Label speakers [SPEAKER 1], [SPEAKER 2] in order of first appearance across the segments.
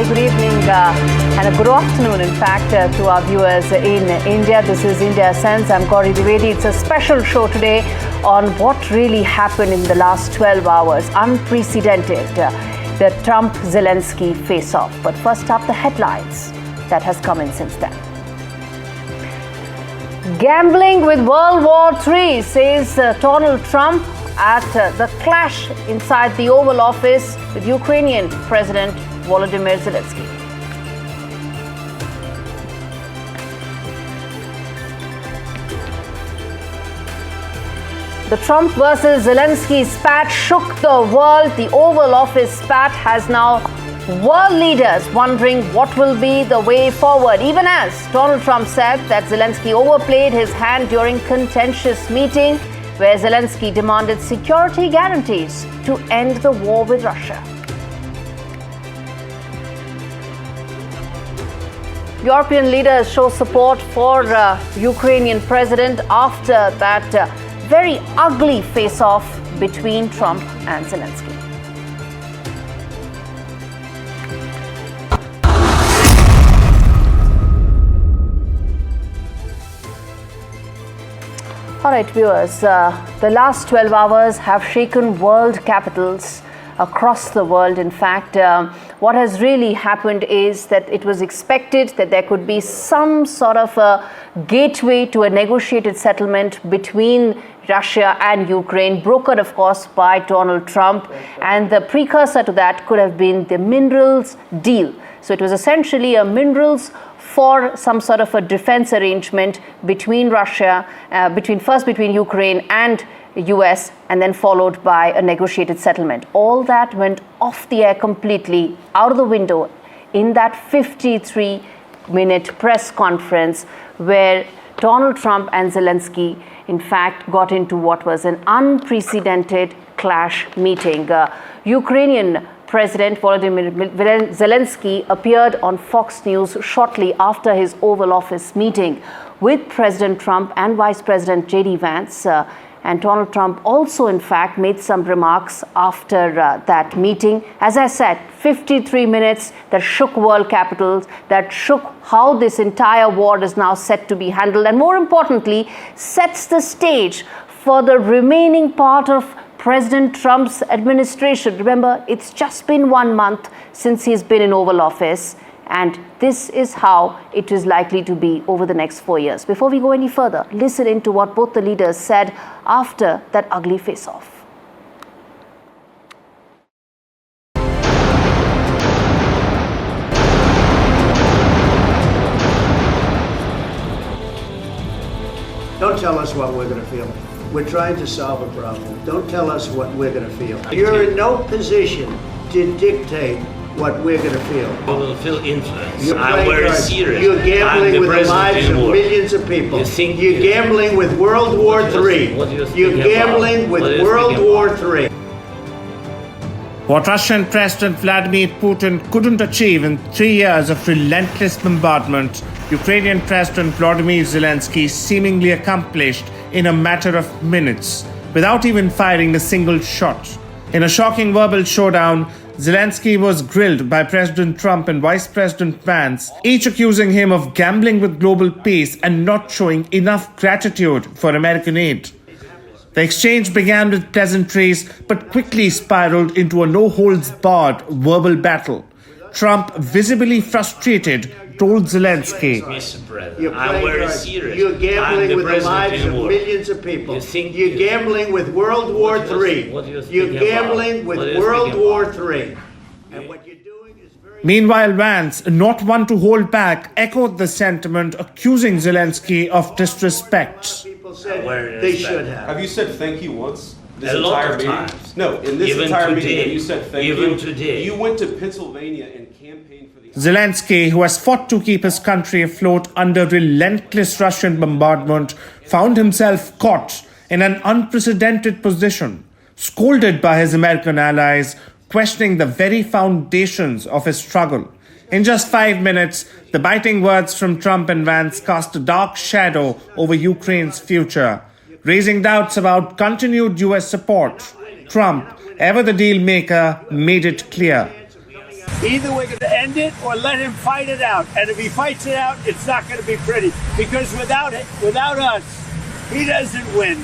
[SPEAKER 1] good evening and a good afternoon, in fact, to our viewers in India. This is India Sense. I'm Gaurie Dwivedi. It's a special show today on what really happened in the last 12 hours. Unprecedented, the Trump-Zelensky face-off. But first up, the headlines that has come in since then. Gambling with World War III, says Donald Trump at the clash inside the Oval Office with Ukrainian President Volodymyr Zelensky. The Trump versus Zelensky spat shook the world. The Oval Office spat has now world leaders wondering what will be the way forward, even as Donald Trump said that Zelensky overplayed his hand during contentious meeting where Zelensky demanded security guarantees to end the war with Russia. European leaders show support for Ukrainian president after that very ugly face-off between Trump and Zelensky. All right, viewers, the last 12 hours have shaken world capitals across the world. In fact, what has really happened is that it was expected that there could be some sort of a gateway to a negotiated settlement between Russia and Ukraine, brokered, of course, by Donald Trump. And the precursor to that could have been the minerals deal. So it was essentially a minerals for some sort of a defense arrangement between Russia, between Ukraine and US, and then followed by a negotiated settlement. All that went off the air completely, out of the window, in that 53-minute press conference where Donald Trump and Zelensky, in fact, got into what was an unprecedented clash meeting. Ukrainian President Volodymyr Zelensky appeared on Fox News shortly after his Oval Office meeting with President Trump and Vice President J.D. Vance. And Donald Trump also, in fact, made some remarks after that meeting. As I said, 53 minutes that shook world capitals, that shook how this entire war is now set to be handled, and more importantly, sets the stage for the remaining part of President Trump's administration. Remember, it's just been 1 month since he's been in Oval Office, and this is how it is likely to be over the next 4 years. Before we go any further, listen in to what both the leaders said after that ugly face-off.
[SPEAKER 2] Don't tell us what we're going to feel. We're trying to solve a problem. Don't tell us what we're going to feel. You're in no position to dictate what we're going to feel.
[SPEAKER 3] We will feel influence. I'm very serious.
[SPEAKER 2] You're gambling with the lives of millions of people. You're gambling with World War III. You're gambling with World War III.
[SPEAKER 4] What Russian President Vladimir Putin couldn't achieve in 3 years of relentless bombardment, Ukrainian President Volodymyr Zelensky seemingly accomplished in a matter of minutes, without even firing a single shot. In a shocking verbal showdown, Zelensky was grilled by President Trump and Vice President Vance, each accusing him of gambling with global peace and not showing enough gratitude for American aid. The exchange began with pleasantries, but quickly spiraled into a no-holds-barred verbal battle. Trump, visibly frustrated, told Zelensky,
[SPEAKER 3] I'm very serious.
[SPEAKER 2] You're gambling with the lives of millions of people. You're gambling with World War III. You're gambling with World War III. And what you're doing is very...
[SPEAKER 4] Meanwhile, Vance, not one to hold back, echoed the sentiment, accusing Zelensky of disrespect.
[SPEAKER 2] People said they should have.
[SPEAKER 5] Have you said thank you once?
[SPEAKER 3] A lot of times.
[SPEAKER 5] No, in this
[SPEAKER 3] Even
[SPEAKER 5] entire
[SPEAKER 3] today.
[SPEAKER 5] meeting, you said thank you.
[SPEAKER 3] Even today.
[SPEAKER 5] You went to Pennsylvania and campaigned for the...
[SPEAKER 4] Zelensky, who has fought to keep his country afloat under relentless Russian bombardment, found himself caught in an unprecedented position, scolded by his American allies, questioning the very foundations of his struggle. In just 5 minutes, the biting words from Trump and Vance cast a dark shadow over Ukraine's future, raising doubts about continued U.S. support. Trump, ever the deal maker, made it clear.
[SPEAKER 2] Either we're going to end it or let him fight it out. And if he fights it out, it's not going to be pretty. Because without us, he doesn't win.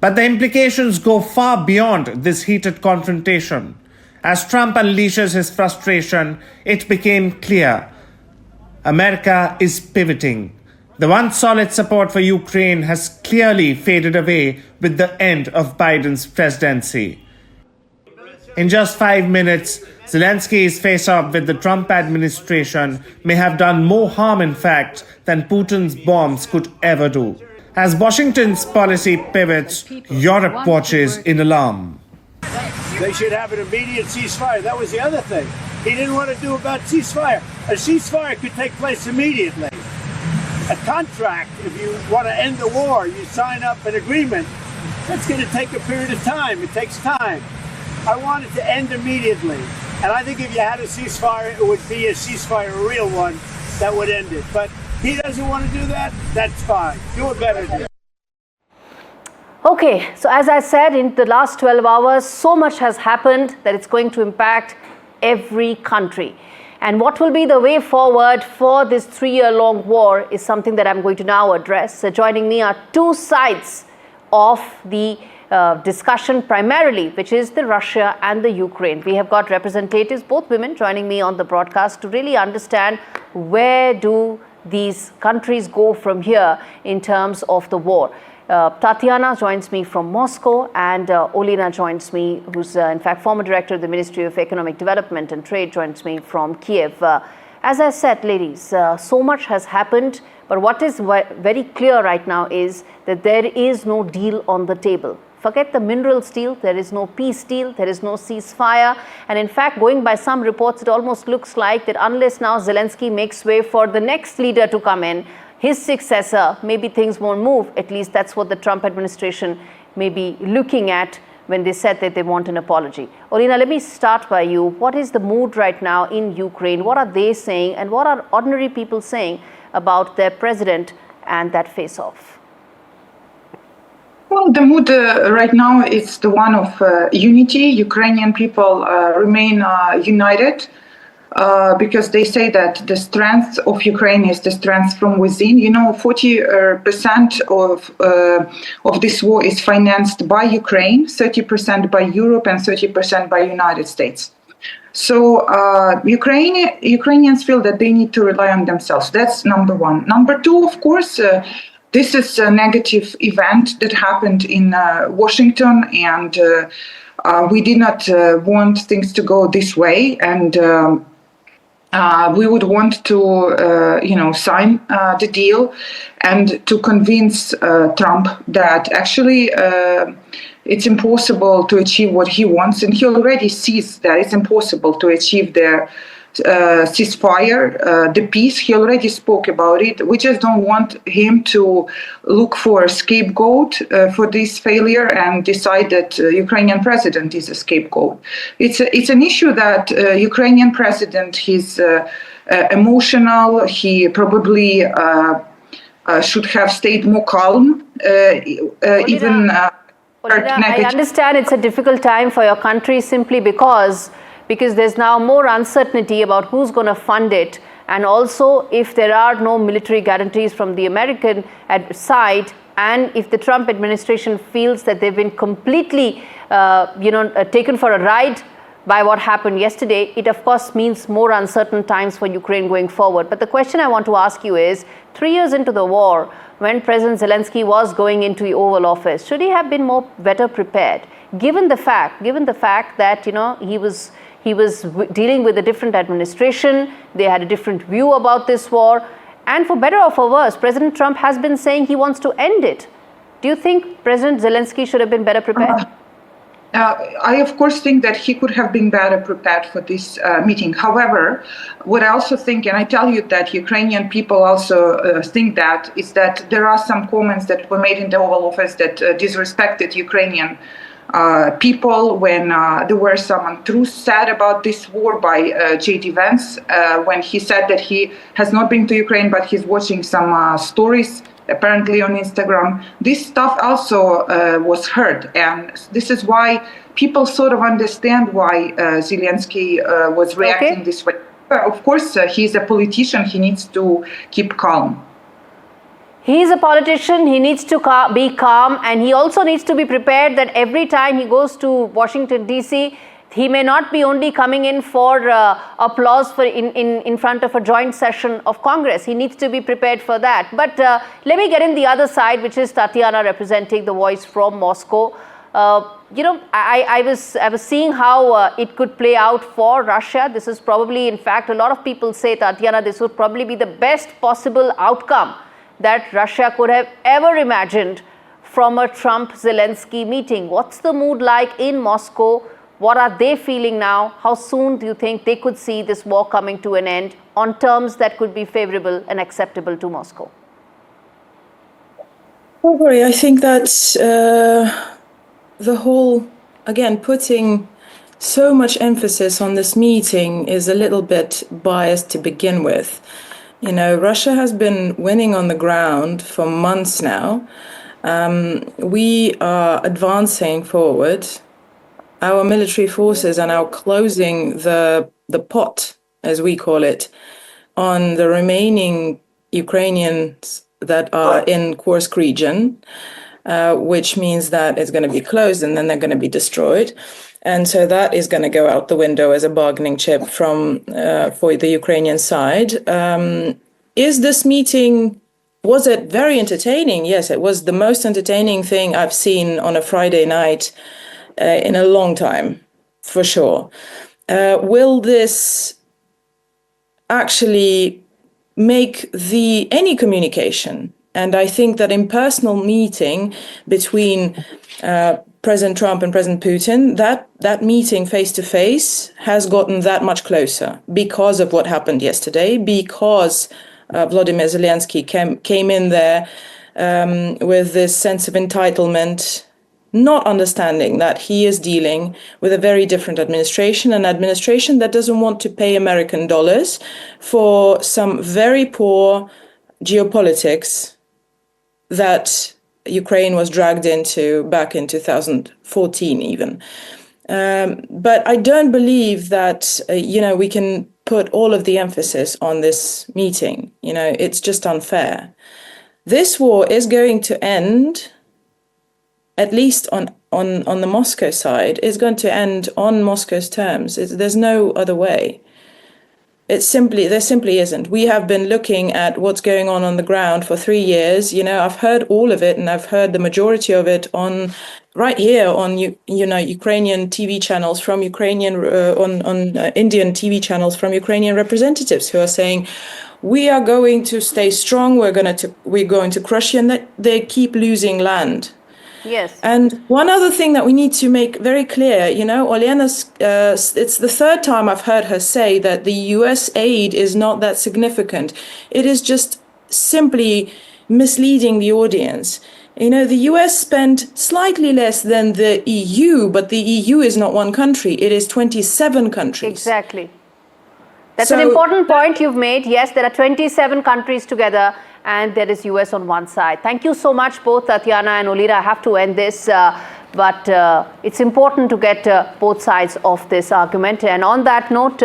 [SPEAKER 4] But the implications go far beyond this heated confrontation. As Trump unleashes his frustration, it became clear America is pivoting. The once solid support for Ukraine has clearly faded away with the end of Biden's presidency. In just 5 minutes, Zelensky's face-off with the Trump administration may have done more harm, in fact, than Putin's bombs could ever do. As Washington's policy pivots, Europe watches in alarm.
[SPEAKER 2] They should have an immediate ceasefire. That was the other thing he didn't want to do about ceasefire. A ceasefire could take place immediately. A contract, if you want to end the war, you sign up an agreement. That's going to take a period of time. It takes time. I want it to end immediately. And I think if you had a ceasefire, it would be a ceasefire, a real one, that would end it. But he doesn't want to do that. That's fine. Do a better deal.
[SPEAKER 1] Okay, so as I said, in the last 12 hours, so much has happened that it's going to impact every country. And what will be the way forward for this 3-year-long war is something that I'm going to now address. So joining me are two sides of the discussion primarily, which is the Russia and the Ukraine. We have got representatives, both women, joining me on the broadcast to really understand where do these countries go from here in terms of the war. Tatiana joins me from Moscow, and Olena joins me, who's in fact former director of the Ministry of Economic Development and Trade, joins me from Kiev. As I said, ladies, so much has happened, but what is very clear right now is that there is no deal on the table. Forget the minerals deal, there is no peace deal, there is no ceasefire. And in fact, going by some reports, it almost looks like that unless now Zelensky makes way for the next leader to come in, his successor, maybe things won't move. At least that's what the Trump administration may be looking at when they said that they want an apology. Olena, let me start by you. What is the mood right now in Ukraine? What are they saying, and what are ordinary people saying about their president and that face-off?
[SPEAKER 6] Well, the mood right now is the one of unity. Ukrainian people remain united. Because they say that the strength of Ukraine is the strength from within. 40% of this war is financed by Ukraine, 30% by Europe, and 30% by United States. So Ukrainians feel that they need to rely on themselves. That's number one. Number two, of course, this is a negative event that happened in Washington, and we did not want things to go this way. And we would want to, sign the deal and to convince Trump that actually it's impossible to achieve what he wants. And he already sees that it's impossible to achieve the ceasefire, the peace. He already spoke about it. We just don't want him to look for a scapegoat for this failure and decide that Ukrainian president is a scapegoat. It's an issue that Ukrainian president, he's emotional. He probably should have stayed more calm.
[SPEAKER 1] Olena, I understand it's a difficult time for your country simply because there's now more uncertainty about who's going to fund it, and also if there are no military guarantees from the American side, and if the Trump administration feels that they've been completely taken for a ride by what happened yesterday, it of course means more uncertain times for Ukraine going forward. But the question I want to ask you is, 3 years into the war, when President Zelensky was going into the Oval Office, should he have been better prepared, given the fact that he was dealing with a different administration, they had a different view about this war, and for better or for worse, President Trump has been saying he wants to end it. Do you think President Zelensky should have been better prepared?
[SPEAKER 6] I, of course, think that he could have been better prepared for this meeting. However, what I also think, and I tell you that Ukrainian people also think that, is that there are some comments that were made in the Oval Office that disrespected Ukrainian people when there were some untruths said about this war by J.D. Vance when he said that he has not been to Ukraine, but he's watching some stories apparently on Instagram. This stuff also was heard, and this is why people sort of understand why Zelensky was reacting this way. Of course, he's a politician. He needs to keep calm.
[SPEAKER 1] He's a politician. He needs to be calm, and he also needs to be prepared that every time he goes to Washington, D.C., he may not be only coming in for applause in front of a joint session of Congress. He needs to be prepared for that. But let me get in the other side, which is Tatiana representing the voice from Moscow. I was seeing how it could play out for Russia. This is probably, in fact, a lot of people say, Tatiana, this would probably be the best possible outcome that Russia could have ever imagined from a Trump-Zelensky meeting. What's the mood like in Moscow? What are they feeling now? How soon do you think they could see this war coming to an end on terms that could be favorable and acceptable to Moscow?
[SPEAKER 7] Well, Gaurie, I think that's the whole, again, putting so much emphasis on this meeting is a little bit biased to begin with. You know, Russia has been winning on the ground for months now. We are advancing forward. Our military forces are now closing the pot, as we call it, on the remaining Ukrainians that are in Kursk region, which means that it's going to be closed and then they're going to be destroyed. And so that is going to go out the window as a bargaining chip for the Ukrainian side. Is this meeting, was it very entertaining? Yes, it was the most entertaining thing I've seen on a Friday night in a long time, for sure. Will this actually make any communication? And I think that impersonal meeting between President Trump and President Putin, that meeting face-to-face has gotten that much closer because of what happened yesterday, because Volodymyr Zelensky came in there with this sense of entitlement, not understanding that he is dealing with a very different administration, an administration that doesn't want to pay American dollars for some very poor geopolitics that Ukraine was dragged into back in 2014 even. But I don't believe that, we can put all of the emphasis on this meeting. It's just unfair. This war is going to end, at least on the Moscow side, is going to end on Moscow's terms. There's no other way. There simply isn't. We have been looking at what's going on the ground for 3 years. I've heard all of it, and I've heard the majority of it right here on Ukrainian TV channels from on Indian TV channels from Ukrainian representatives who are saying, we are going to stay strong. We're going to crush you, and that they keep losing land.
[SPEAKER 1] Yes.
[SPEAKER 7] And one other thing that we need to make very clear, Olena's, it's the third time I've heard her say that the US aid is not that significant. It is just simply misleading the audience. The US spent slightly less than the EU, but the EU is not one country. It is 27 countries.
[SPEAKER 1] Exactly. That's an important point you've made. Yes, there are 27 countries together, and there is US on one side. Thank you so much, both Tatiana and Olena. I have to end this, but it's important to get both sides of this argument. And on that note,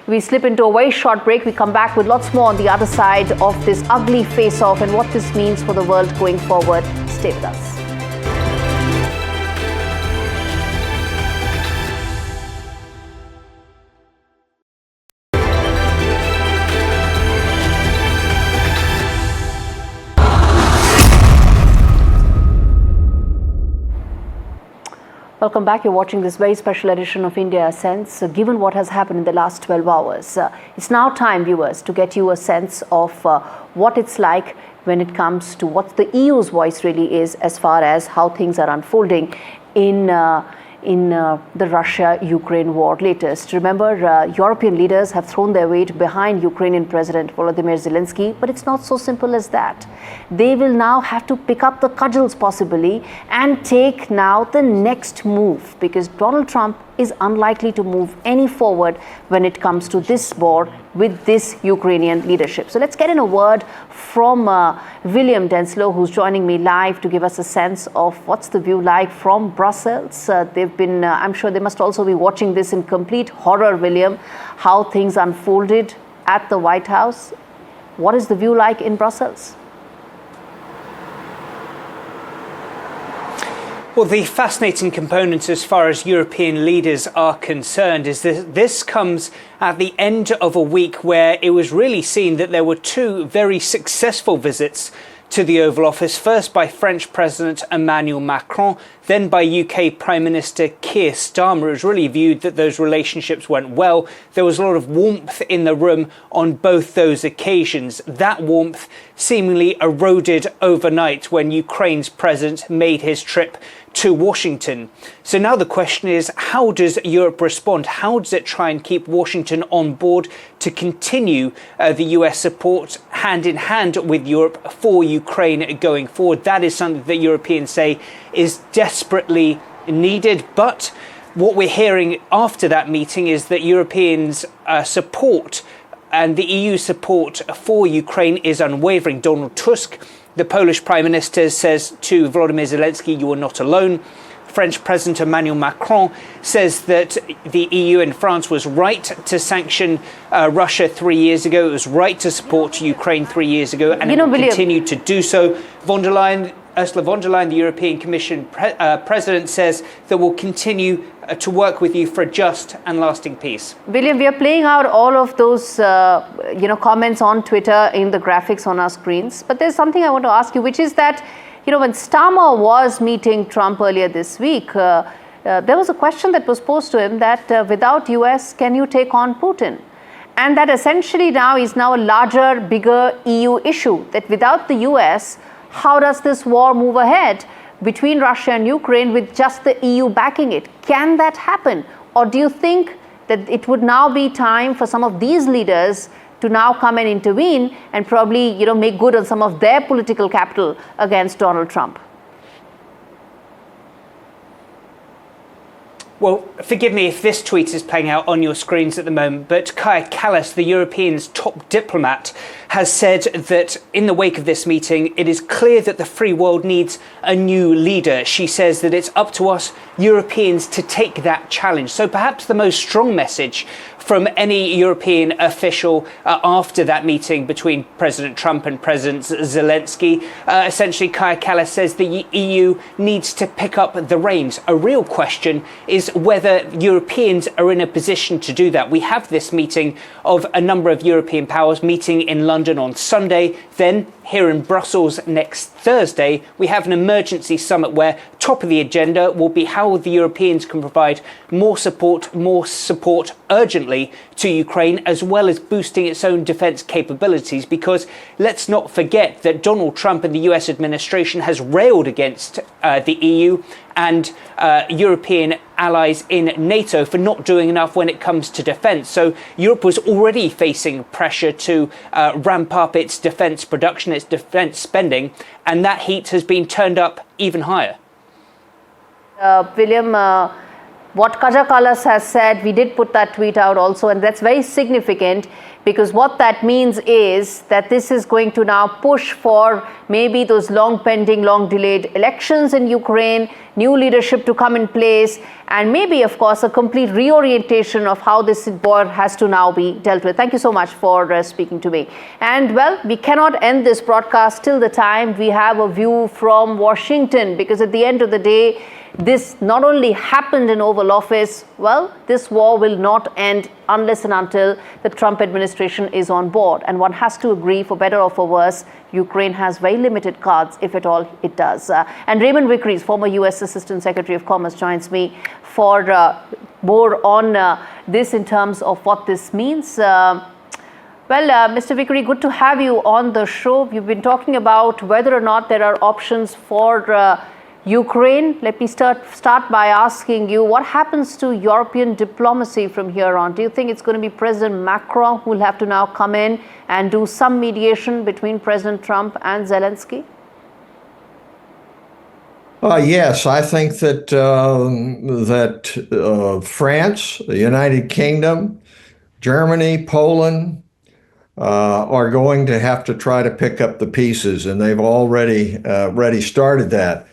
[SPEAKER 1] we slip into a very short break. We come back with lots more on the other side of this ugly face-off and what this means for the world going forward. Stay with us. Welcome back. You're watching this very special edition of India Sense. Given what has happened in the last 12 hours, it's now time, viewers, to get you a sense of what it's like when it comes to what the EU's voice really is as far as how things are unfolding in in the Russia-Ukraine war. Latest, remember, European leaders have thrown their weight behind Ukrainian President Volodymyr Zelensky, but it's not so simple as that. They will now have to pick up the cudgels possibly and take now the next move, because Donald Trump is unlikely to move any forward when it comes to this war with this Ukrainian leadership. So let's get in a word from William Denslow, who's joining me live to give us a sense of what's the view like from Brussels. They've been, I'm sure they must also be watching this in complete horror, William, how things unfolded at the White House. What is the view like in Brussels?
[SPEAKER 8] Well, the fascinating component as far as European leaders are concerned is that this comes at the end of a week where it was really seen that there were two very successful visits to the Oval Office, first by French President Emmanuel Macron, then by UK Prime Minister Keir Starmer. It was really viewed that those relationships went well. There was a lot of warmth in the room on both those occasions. That warmth seemingly eroded overnight when Ukraine's president made his trip to Washington. So now the question is, how does Europe respond? How does it try and keep Washington on board to continue the US support hand in hand with Europe for Ukraine going forward? That is something that Europeans say is desperately needed. But what we're hearing after that meeting is that Europeans' support and the EU support for Ukraine is unwavering. Donald Tusk, the Polish Prime Minister, says to Volodymyr Zelensky, "You are not alone." French President Emmanuel Macron says that the EU and France was right to sanction Russia 3 years ago. It was right to support Ukraine 3 years ago, and it will continue to do so. Ursula von der Leyen, the European Commission President, says that we'll continue to work with you for a just and lasting peace.
[SPEAKER 1] William, we are playing out all of those comments on Twitter in the graphics on our screens. But there's something I want to ask you, which is that, when Starmer was meeting Trump earlier this week, there was a question that was posed to him that without US, can you take on Putin? And that essentially now is now a larger, bigger EU issue, that without the US, how does this war move ahead between Russia and Ukraine with just the EU backing it? Can that happen? Or do you think that it would now be time for some of these leaders to now come and intervene and probably, make good on some of their political capital against Donald Trump?
[SPEAKER 8] Well, forgive me if this tweet is playing out on your screens at the moment, but Kaja Kallas, the Europeans' top diplomat, has said that in the wake of this meeting, it is clear that the free world needs a new leader. She says that it's up to us Europeans to take that challenge. So perhaps the most strong message from any European official after that meeting between President Trump and President Zelensky. Essentially, Kaja Kallas says the EU needs to pick up the reins. A real question is whether Europeans are in a position to do that. We have this meeting of a number of European powers meeting in London on Sunday. Then here in Brussels next Thursday, we have an emergency summit where top of the agenda will be how the Europeans can provide more support urgently to Ukraine, as well as boosting its own defence capabilities. Because let's not forget that Donald Trump and the US administration has railed against the EU and European allies in NATO for not doing enough when it comes to defence. So Europe was already facing pressure to ramp up its defence production, its defence spending, and that heat has been turned up even higher.
[SPEAKER 1] William, what Kaja Kallas has said, we did put that tweet out also, and that's very significant, because what that means is that this is going to now push for maybe those long pending, long delayed elections in Ukraine, new leadership to come in place, and maybe, of course, a complete reorientation of how this war has to now be dealt with. Thank you so much for speaking to me. And well, we cannot end this broadcast till the time we have a view from Washington, because at the end of the day, this not only happened in Oval Office, well, this war will not end unless and until the Trump administration is on board. And one has to agree, for better or for worse, Ukraine has very limited cards, if at all it does. And Raymond Vickery, former US Assistant Secretary of Commerce, joins me for more on this in terms of what this means. Mr. Vickery, good to have you on the show. You've been talking about whether or not there are options for Ukraine. Let me start by asking you, what happens to European diplomacy from here on? Do you think it's going to be President Macron who will have to now come in and do some mediation between President Trump and Zelensky?
[SPEAKER 9] Yes, I think that France, the United Kingdom, Germany, Poland are going to have to try to pick up the pieces, and they've already started that.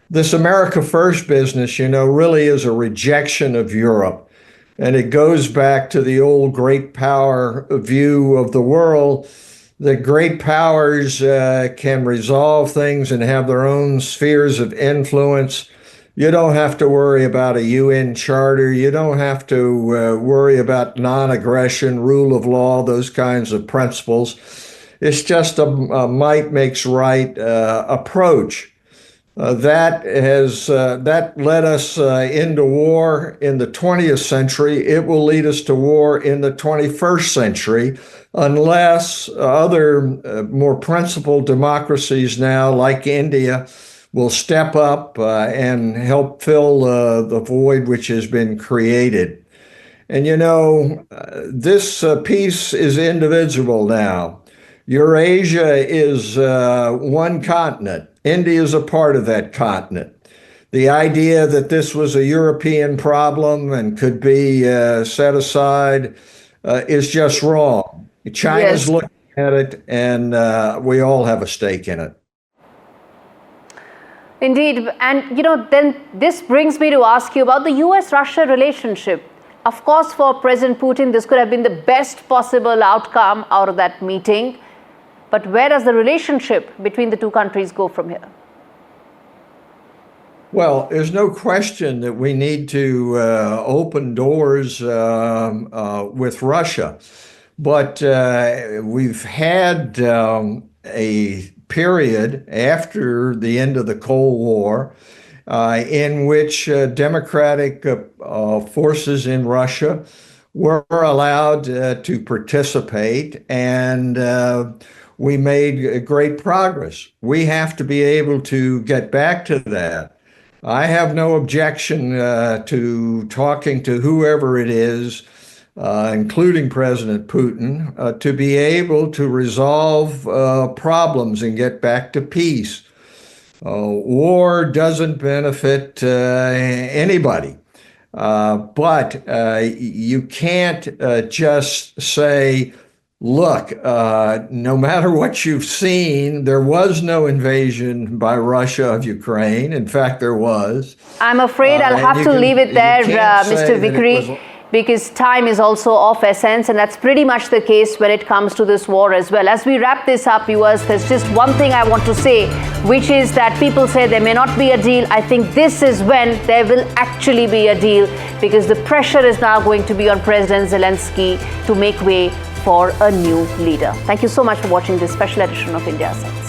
[SPEAKER 9] This America First business, really is a rejection of Europe, and it goes back to the old great power view of the world. The great powers can resolve things and have their own spheres of influence. You don't have to worry about a UN charter. You don't have to worry about non-aggression, rule of law, those kinds of principles. It's just a might makes right approach. That led us into war in the 20th century. It will lead us to war in the 21st century unless other more principled democracies now, like India, will step up and help fill the void which has been created. And this peace is indivisible now. Eurasia is one continent. India is a part of that continent. The idea that this was a European problem and could be set aside is just wrong. China's looking at it, and we all have a stake in it.
[SPEAKER 1] Indeed. And, then this brings me to ask you about the US-Russia relationship. Of course, for President Putin, this could have been the best possible outcome out of that meeting. But where does the relationship between the two countries go from here?
[SPEAKER 9] Well, there's no question that we need to open doors with Russia. But we've had a period after the end of the Cold War in which democratic forces in Russia were allowed to participate, and we made great progress. We have to be able to get back to that. I have no objection to talking to whoever it is, including President Putin, to be able to resolve problems and get back to peace. War doesn't benefit anybody. But you can't just say, look, no matter what you've seen, there was no invasion by Russia of Ukraine. In fact, there was.
[SPEAKER 1] I'm afraid I'll have to leave it there, Mr. Vickery, because time is also of essence, and that's pretty much the case when it comes to this war as well. As we wrap this up, viewers, there's just one thing I want to say, which is that people say there may not be a deal. I think this is when there will actually be a deal, because the pressure is now going to be on President Zelensky to make way for a new leader. Thank you so much for watching this special edition of India Sights.